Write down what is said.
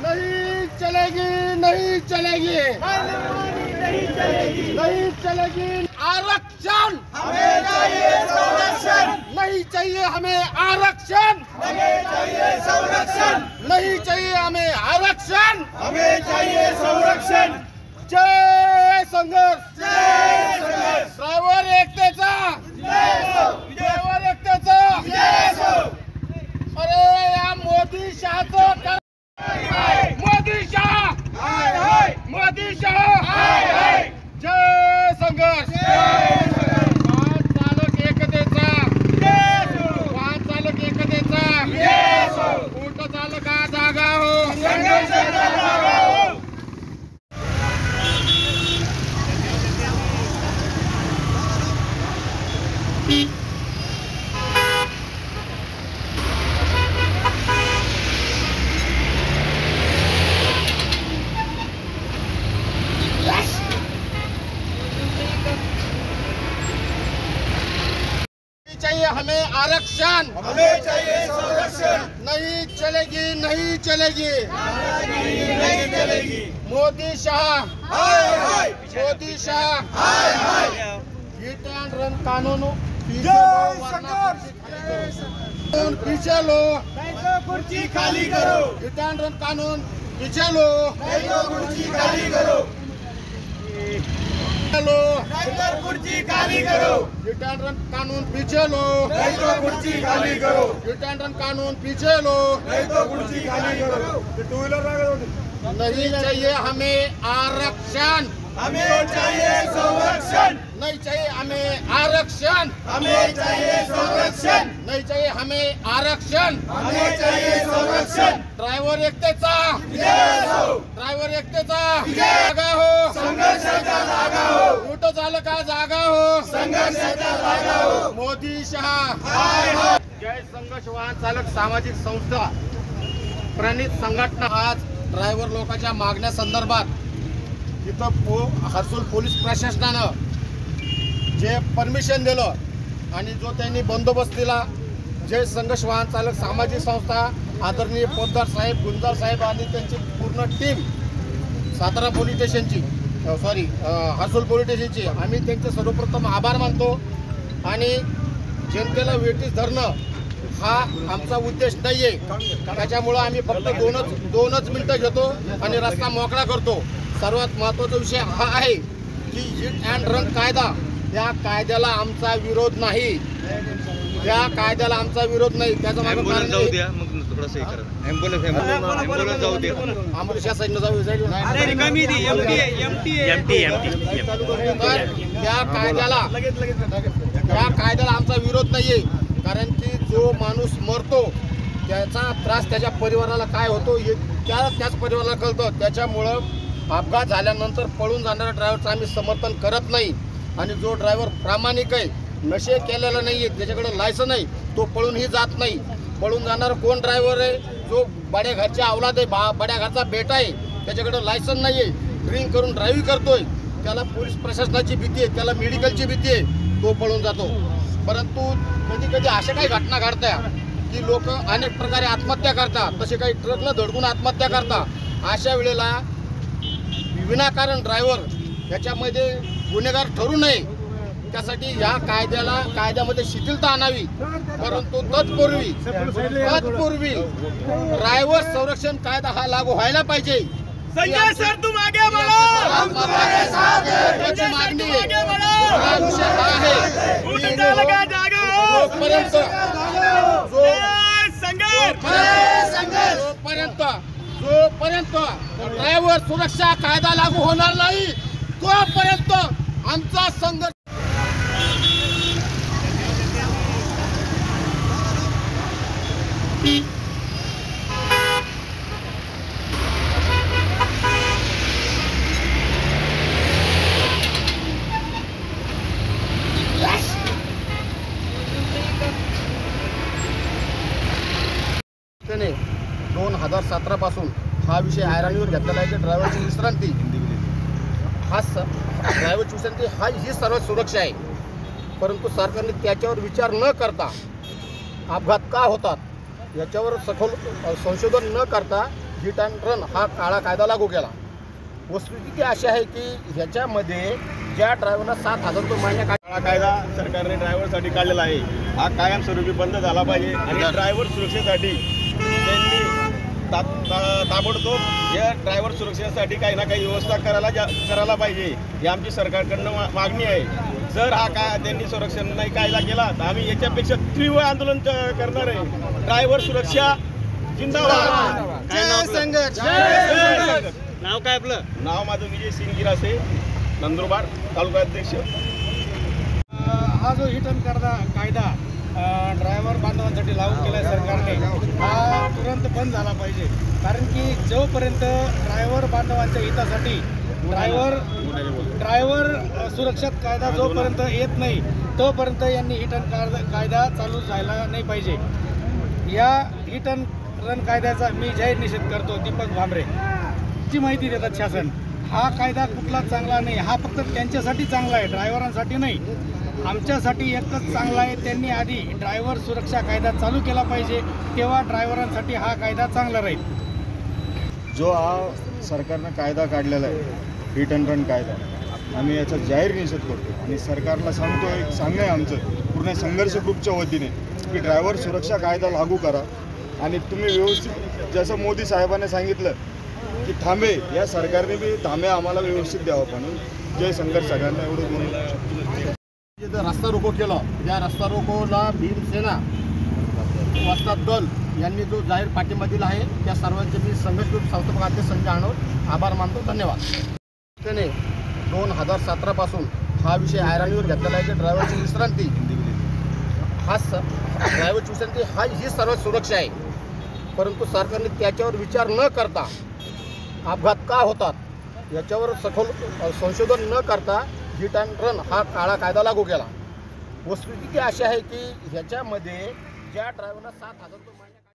नहीं चलेगी, नहीं चलेगी, नहीं चलेगी। आरक्षण हमें चाहिए, संरक्षण नहीं चाहिए, हमें आरक्षण हमें चाहिए, संरक्षण नहीं चाहिए, हमें आरक्षण हमें चाहिए, संरक्षण। जय संघर्ष, जय संघर्ष, ड्रायव्हर एकतेचा, ड्रायव्हर एकतेचा। अरे या मोदी शहाचं मोदी शहा, मोदी शहा। जय संघर्ष, वाहन चालक एकतेचा, वाहन चालक एकतेचा। ऊट चालक हा जागा हो, चाहिए हमें आरक्षण, हमें चाहिए, संरक्षण नहीं चलेगी, नहीं चलेगी। नहीं चलेगी। मोदी शाह, हाय हाय, मोदी शाह। हाय हाय। हिट एंड रन कानून जय संघर्ष, पीछे लो, कुर्सी खाली करो, हिट एंड रन कानून पीछे लो, कुर्सी खाली करो, लो, कुर्सी खाली करो, हिट एंड रन कानून पीछे लो, कुर्सी खाली करो, हिट एंड रन कानून पीछे लो। कुर्सी खाली करो। टू व्हीलर नहीं चाहिए हमें आरक्षण, हमें चाहिए, संरक्षण नहीं चाहिए हमें आरक्षण, हमें चाहिए, संरक्षण नहीं चाहिए हमें आरक्षण। हमें चाहिए, संरक्षण। ड्रायव्हर एकतेचा, ड्रायव्हर एकतेचा जागा हो, संघर्षाचा जागा हो, ऊट चालका जागा हो, संघर्षाचा जागा हो। मोदी शहा। जय संघर्ष वाहन चालक सामाजिक संस्था प्रणित संघटना आज ड्रायव्हर लोकांच्या मागण्या संदर्भात इथं हर्सूल पोलीस प्रशासनानं जे परमिशन दिलं आणि जो त्यांनी बंदोबस्त दिला, जय संघर्ष वाहन चालक सामाजिक संस्था आदरणीय पोद्दार साहेब, गुंजार साहेब आणि त्यांची पूर्ण team Satara police स्टेशनची Harsul police स्टेशनची आम्ही त्यांचे सर्वप्रथम आभार मानतो। आणि जनतेला वेठीस धरणं हा आमचा उद्देश नाही आहे, त्याच्यामुळं आम्ही फक्त दोनच मिनिटं घेतो आणि रस्ता मोकळा करतो। सर्वात महत्त्वाचा विषय हा आहे की हिट अँड रन कायदा, या कायद्याला आमचा विरोध नाही, या कायद्याला आमचा विरोध नाही। त्याचं मागं कारण जाऊ द्या, मग थोडंसं हे करा, ॲम्ब्युलन्स जाऊ द्या, आम्हाला साईडनं जाऊ साईड या कायद्याला आमचा विरोध नाहीये। कारण की जो माणूस मरतो त्याचा त्रास त्याच्या परिवाराला काय होतो हे त्याच परिवाराला कळतं। त्याच्यामुळं अपघात झाल्यानंतर पळून जाणाऱ्या ड्रायव्हरचं आम्ही समर्थन करत नाही। आणि जो ड्रायव्हर प्रामाणिक आहे, नशे केलेला नाही आहे, त्याच्याकडे लायसन आहे, तो पळूनही जात नाही। पळून जाणारा कोण ड्रायव्हर आहे? जो बड्या घरच्या अवलाद आहे, बड्या घरचा बेटा आहे, त्याच्याकडे लायसन नाही आहे, ड्रिंक करून ड्रायव्हिंग करतोय, त्याला पोलीस प्रशासनाची भीती आहे, त्याला मेडिकलची भीती आहे, तो पळून जातो। परंतु कधी कधी अशा काही घटना घडतात की लोक अनेक प्रकारे आत्महत्या करतात, तसे काही ट्रकला धडकून आत्महत्या करतात। अशा वेळेला विनाकारण ड्रायव्हर याच्यामध्ये गुन्हेगार ठरू नये, त्यासाठी या कायद्यामध्ये शिथिलता आणावी। परंतु तत्पूर्वी ड्रायव्हर संरक्षण कायदा हा लागू व्हायला पाहिजे। संजय सर, तुम आगे बढ़ो, हम तुम्हारे साथ हैं। त्याची मागणी आहे। आगे बढ़ो, हा विषय हा आहे ऊट चालका जागा हो, जोपर्यंत ड्रायव्हर सुरक्षा कायदा लागू होणार नाही, तोपर्यंत आमचा संघर्ष। त्याने 2017 पासून हा विषय ऐरणीवर घेतलेला आहे की ड्रायव्हरची विश्रांती ड्रायव्हरची विश्रांती ही सर्वात सुरक्षा आहे। परंतु सरकारने त्याच्यावर विचार न करता अपघात का होतात याच्यावर सखोल संशोधन न करता हिट अँड रन हा काळा कायदा लागू केला. वस्तुस्थिती अशी आहे की ह्याच्यामध्ये ज्या ड्रायव्हरला 7,000 रुपये महिन्या काळा कायदा सरकारने ड्रायव्हरसाठी काढलेला आहे. हा कायमस्वरूपी बंद झाला पाहिजे आणि ड्रायव्हर सुरक्षेसाठी त्यांनी ताबडतोब या ड्रायव्हर सुरक्षेसाठी काही ना काही व्यवस्था करायला पाहिजे ही आमची सरकारकडनं मागणी आहे. जर हा त्यांनी संरक्षण नाही कायदा केला तर आम्ही याच्यापेक्षा तीव्र आंदोलन करणार आहे. ड्रायव्हर सुरक्षा जिंदाबाद. जय संघर्ष. नाव काय आपलं? नाव माझं विजय सिंग गिरासे, नंदुरबार तालुका अध्यक्ष. हा जो हिट अँड कायदा ड्रायव्हर बांधवांसाठी लागू केला आहे सरकारने, हा तुरंत बंद झाला पाहिजे. कारण की जोपर्यंत ड्रायव्हर बांधवांच्या हितासाठी ड्रायव्हर सुरक्षा कायदा जोपर्यंत येत नाही तोपर्यंत यांनी हिट अँड कायदा चालू झाला नाही पाहिजे. या हिट अँड रन कायद्याचा मी जाहीर निषेध करतो. दीपक भांबरे ची माहिती देतात शासन. हा कायदा कुठलाच चांगला नाही. हा फक्त त्यांच्यासाठी चांगला आहे, ड्रायव्हरांसाठी नाही. आमच्यासाठी एकच चांगला आहे, त्यांनी आधी ड्रायव्हर सुरक्षा कायदा चालू केला पाहिजे, तेव्हा ड्रायव्हरांसाठी हा कायदा चांगला राहील. जो हा सरकारनं कायदा काढलेला आहे हिट अँड रन कायदा, आम्ही याचा जाहीर निषेध करतो आणि सरकारला सांगणं आहे आमचं पूर्ण संघर्ष ग्रुपच्या वतीने की ड्रायव्हर सुरक्षा कायदा लागू करा आणि तुम्ही व्यवस्थित जसं मोदी साहेबांनी सांगितलं की थांबे, या सरकारने बी थांबे आम्हाला व्यवस्थित द्यावं. पण जय संघर्ष सगळ्यांना एवढं बोलू. जिथं रस्ता रोको केलं, या रस्ता रोकोला भीमसेना वस्ताद दल यांनी जो जाहीर पाठिंबा दिला आहे त्या सर्वांचे मी संघर्ष ग्रुप संस्थापक अध्यक्ष संजय आणोर आभार मानतो. धन्यवाद. त्याने 2017 पासून हा विषय ऐरणीवर घेतलेला आहे की ड्रायव्हरची विश्रांती ड्रायव्हरची विश्रांती ही सर्वात सुरक्षा आहे. परंतु सरकारने त्याच्यावर विचार न करता अपघात का होतात याच्यावर सखोल संशोधन न करता हिट अँड रन हा काळा कायदा लागू केला. वस्तुस्थिती अशी आहे की ह्याच्यामध्ये ज्या ड्रायव्हरला 7,000 रुपये